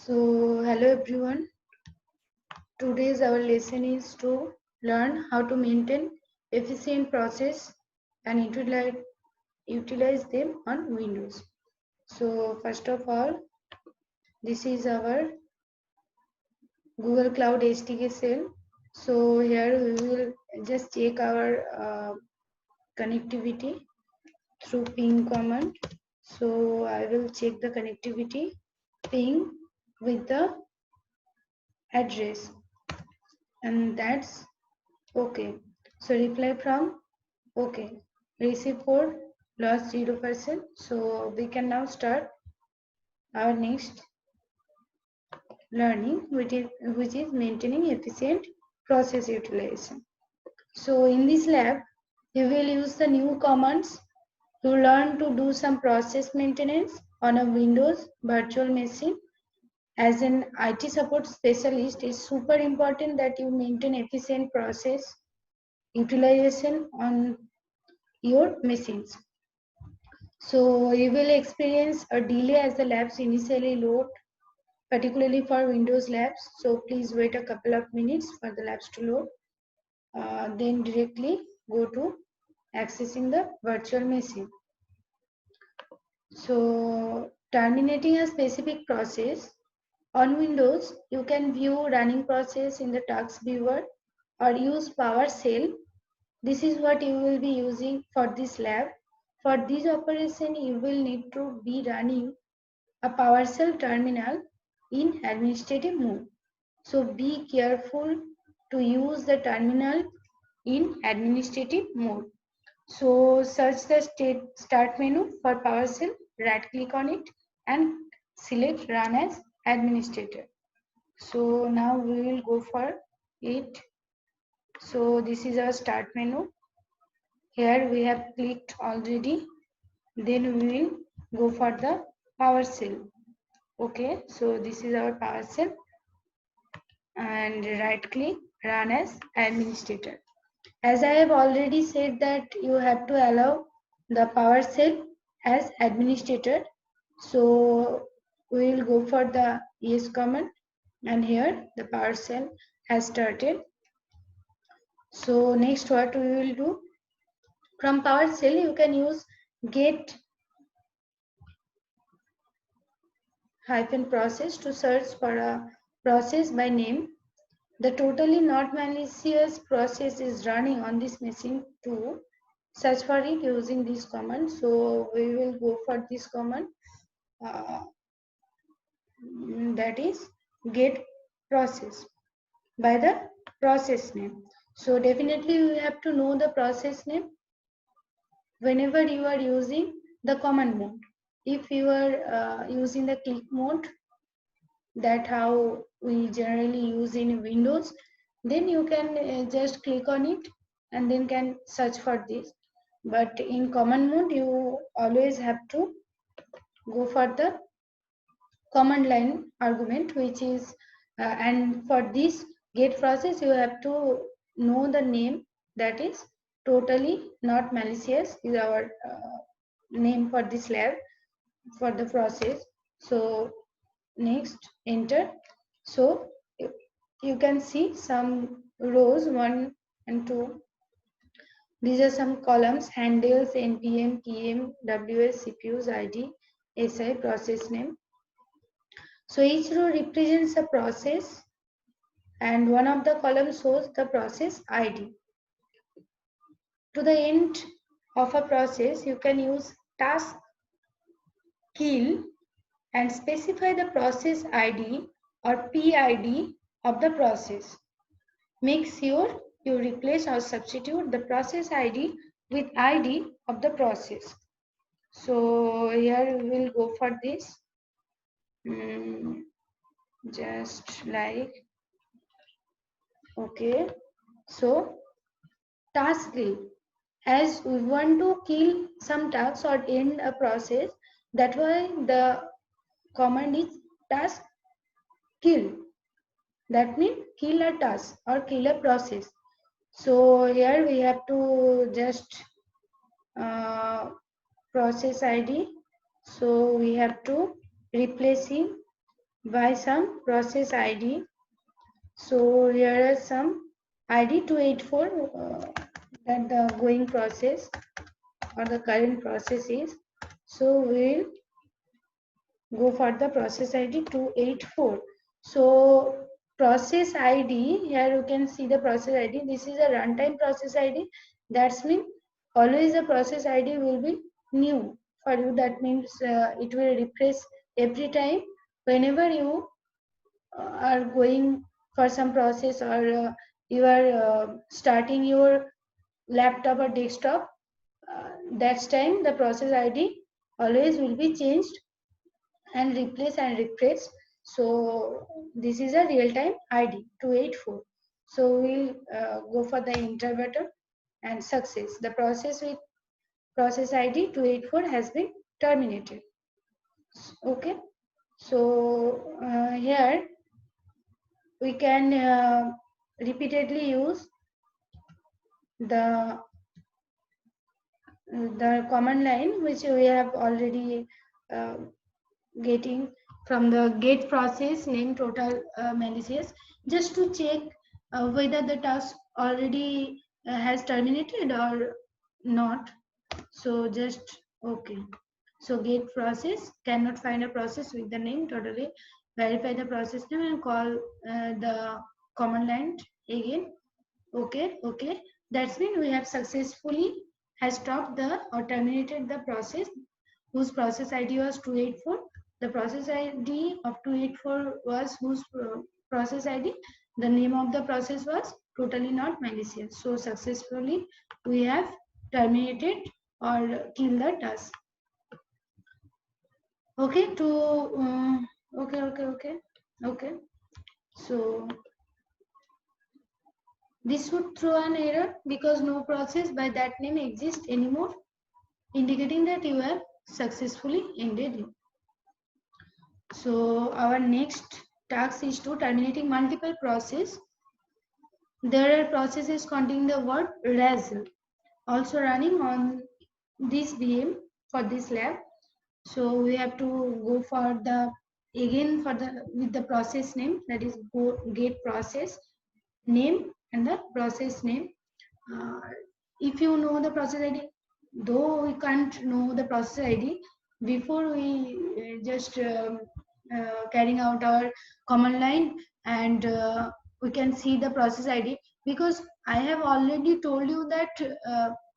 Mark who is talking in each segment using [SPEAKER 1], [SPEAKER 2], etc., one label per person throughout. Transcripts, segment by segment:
[SPEAKER 1] Hello everyone. Today's our lesson is to learn how to maintain efficient process and utilize them on Windows. So first of all, this is our Google Cloud SDK cell. So here we will just check our connectivity through ping command. So I will check the connectivity ping with the address, and that's okay. So reply from okay. Receive code lost 0%. So we can now start our next learning, which is maintaining efficient process utilization. So in this lab, we will use the new commands to learn to do some process maintenance on a Windows virtual machine. As an IT support specialist, it's super important that you maintain efficient process utilization on your machines. So you will experience a delay as the labs initially load, particularly for Windows labs. So please wait a couple of minutes for the labs to load. Then directly go to accessing the virtual machine. So terminating a specific process on Windows, you can view running process in the task viewer or use PowerShell. This is what you will be using for this lab. For this operation, you will need to be running a PowerShell terminal in administrative mode. So be careful to use the terminal in administrative mode. So search the start menu for PowerShell, right click on it and select run as administrator. So now we will go for it. So this is our start menu. Here we have clicked already. Then we will go for the PowerShell. Okay, so this is our PowerShell and right click run as administrator. As I have already said that you have to allow the PowerShell as administrator. So we will go for the yes command, and here the PowerShell has started. So next what we will do, from PowerShell you can use get -process to search for a process by name. The totally not malicious process is running on this machine too. Search for it using this command. So we will go for this command, uh, that is get process by the process name. So definitely you have to know the process name whenever you are using the command mode. If you are using the click mode, that how we generally use in Windows, then you can just click on it and then can search for this. But in command mode, you always have to go for the command line argument, which is and for this get process you have to know the name, that is totally not malicious is our name for this lab for the process. So next enter. So you can see some rows 1 and 2. These are some columns: handles, npm, pm, ws, cpus, id, si, process name. So each row represents a process and one of the columns shows the process id. To the end of a process, you can use task kill and specify the process ID or PID of the process. Make sure you replace or substitute the process ID with ID of the process. So here we will go for this. Just like, okay. So task kill. As we want to kill some tasks or end a process, that's why the command is task kill. That means kill a task or kill a process. So here we have to just process ID. So we have to replacing by some process ID. So here are some ID 284 that the going process or the current process is. So we'll go for the process ID 284. So process ID, here you can see the process ID. This is a runtime process ID. That's mean always the process ID will be new for you. That means it will refresh every time whenever you are going for some process, or you are starting your laptop or desktop. That's time the process ID always will be changed and replace and refresh. So this is a real-time ID 284. So we'll go for the enter button and success. The process with process ID 284 has been terminated. Okay. So here we can repeatedly use the command line which we have already uh, getting from the get process name total malicious, just to check whether the task already has terminated or not. So just okay. So get process cannot find a process with the name totally, verify the process name and call the command line again. Okay, okay. That's mean we have successfully has stopped the or terminated the process whose process ID was 284. The process ID of 284 was whose process ID. The name of the process was totally not malicious. So successfully we have terminated or killed the task. Okay, to okay. So this would throw an error because no process by that name exists anymore, indicating that you have successfully ended it. So our next task is to terminating multiple process. There are processes containing the word Razzle also running on this VM for this lab. So we have to go for the again for the with the process name, that is get process name and the process name. Uh, if you know the process ID, though we can't know the process ID before we just carrying out our command line, and we can see the process ID, because I have already told you that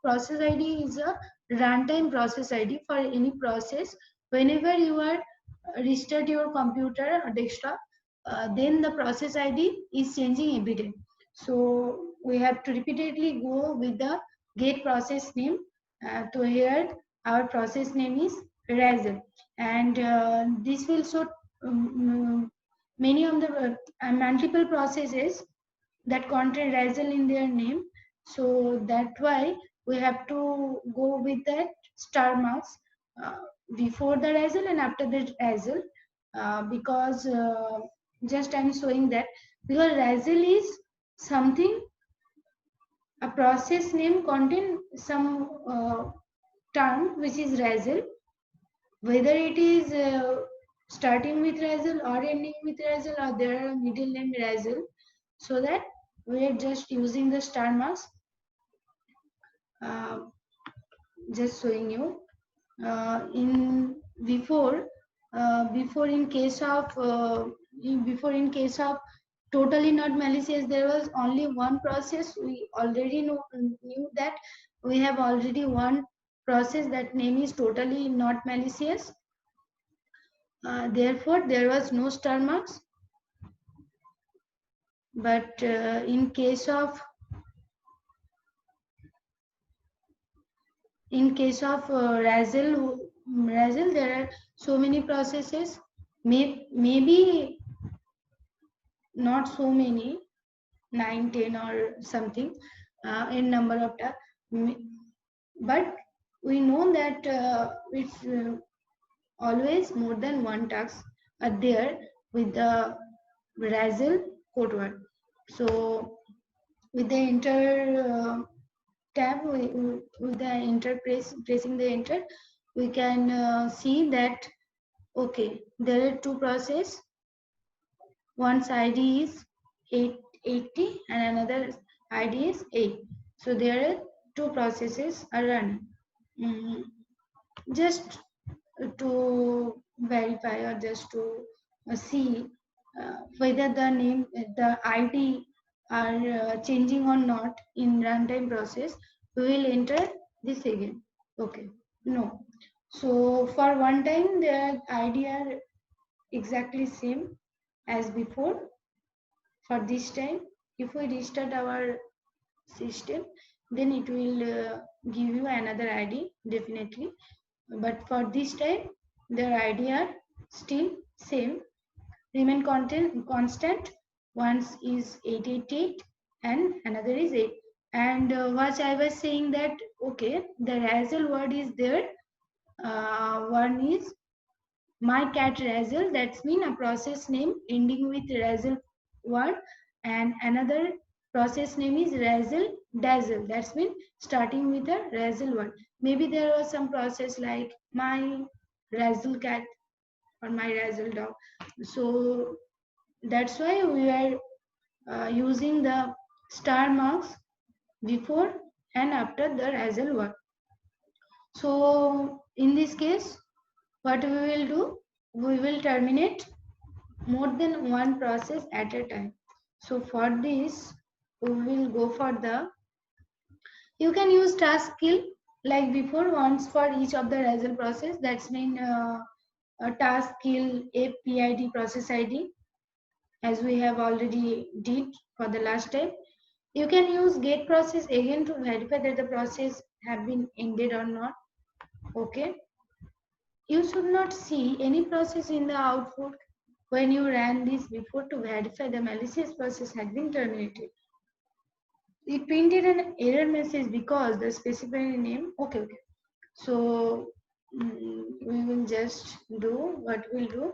[SPEAKER 1] process ID is a runtime process ID for any process. Whenever you are restart your computer or desktop, then the process ID is changing every day. So we have to repeatedly go with the get process name. To here our process name is Razzle, and this will show many of the multiple processes that contain Razzle in their name. So that's why we have to go with that star marks uh, before the Razzle and after the Razzle, because just I'm showing that because Razzle is something, a process name contain some term which is Razzle, whether it is starting with Razzle or ending with Razzle, or there are middle name Razzle. So that we are just using the star marks, uh, just showing you in before before in case of before in case of totally not malicious, there was only one process. We already knew that we have already one process that name is totally not malicious. Therefore there was no star marks. But in case of Razzle, there are so many processes. Maybe not so many, 9, 10 or something in number of tasks. But we know that it's always more than one task are there with the Razzle code word. So with the enter tab, with the enter pressing the enter, we can see that okay, there are two processes one's ID is 880 and another ID is 8. So there are two processes are running. Just to verify or just to see whether the name, the ID are changing or not in runtime process, we will enter this again. Okay, no. So for one time the ID are exactly same as before. For this time, if we restart our system, then it will give you another ID definitely. But for this time, their ID are still same, remain constant. Once is 888 and another is 8. And what I was saying that okay, the Razzle word is there. One is my cat Razzle, that's mean a process name ending with Razzle word, and another process name is Razzle Dazzle, that's mean starting with a Razzle word. Maybe there was some process like my Razzle cat or my Razzle dog. So that's why we are using the star marks before and after the Razzle word. So in this case, what we will do? We will terminate more than one process at a time. So for this, we will go for the, you can use task kill like before, once for each of the Razzle process. That's mean a task kill a PID process ID, as we have already did for the last time. You can use get process again to verify that the process have been ended or not. Okay. You should not see any process in the output when you ran this before to verify the malicious process had been terminated. It printed an error message because the specified name. Okay. So we will just do what we'll do.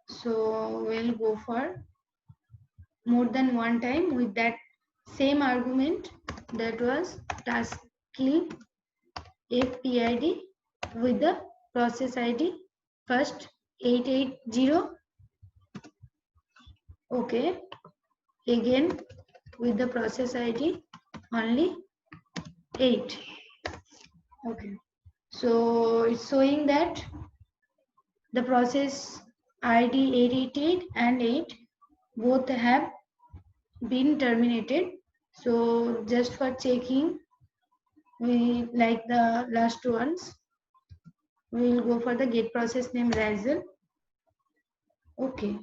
[SPEAKER 1] So we'll go for more than one time with that same argument, that was task kill PID with the process ID first 880. Okay, again with the process ID only 8. Okay, so it's showing that the process ID 888 and 8 both have been terminated. So just for checking, we like the last ones, we will go for the get process name Razzle. Okay,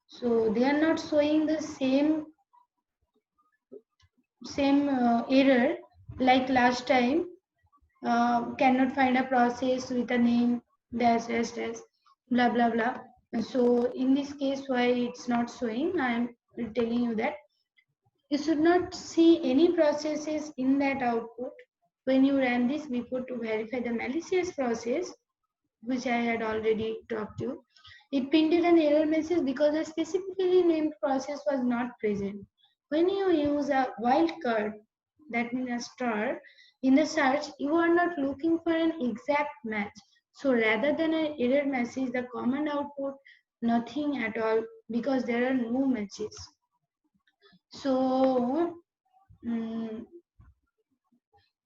[SPEAKER 1] so they are not showing the same error like last time. Cannot find a process with a name dash dash dash blah blah blah. So in this case, why it's not showing, I am telling you that you should not see any processes in that output when you ran this before to verify the malicious process, which I had already talked to. It printed an error message because a specifically named process was not present. When you use a wildcard, that means a star, in the search, you are not looking for an exact match. So rather than an error message, the command output nothing at all because there are no matches. So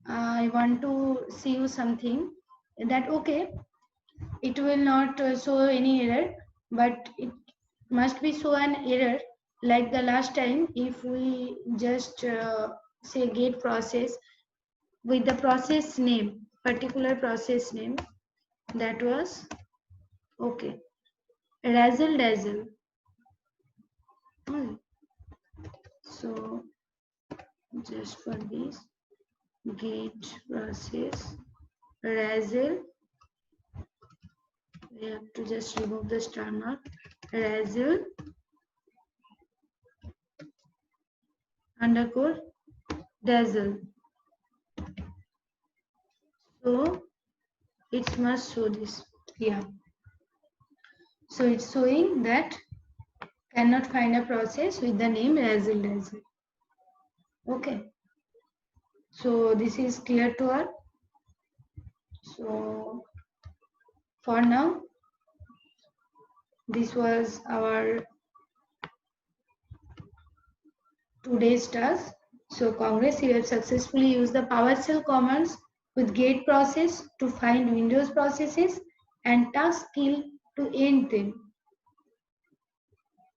[SPEAKER 1] I want to see you something that okay, it will not show any error, but it must be show an error like the last time. If we just say get process with the process name, particular process name, that was okay, Razzle Dazzle. So just for this, get process Razzle, we have to just remove the star mark, Razzle underscore Dazzle. So it must show this. Yeah. So it's showing that cannot find a process with the name Razzle Dazzle. Okay. So this is clear to all. So for now, this was our today's task. So congrats, you have successfully used the PowerShell commands with get process to find Windows processes and task kill to end them.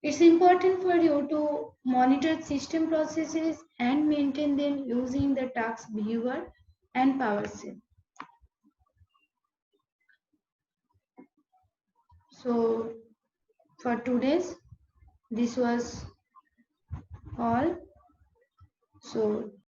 [SPEAKER 1] It's important for you to monitor system processes and maintain them using the task viewer and PowerShell. So for today's, this was all. So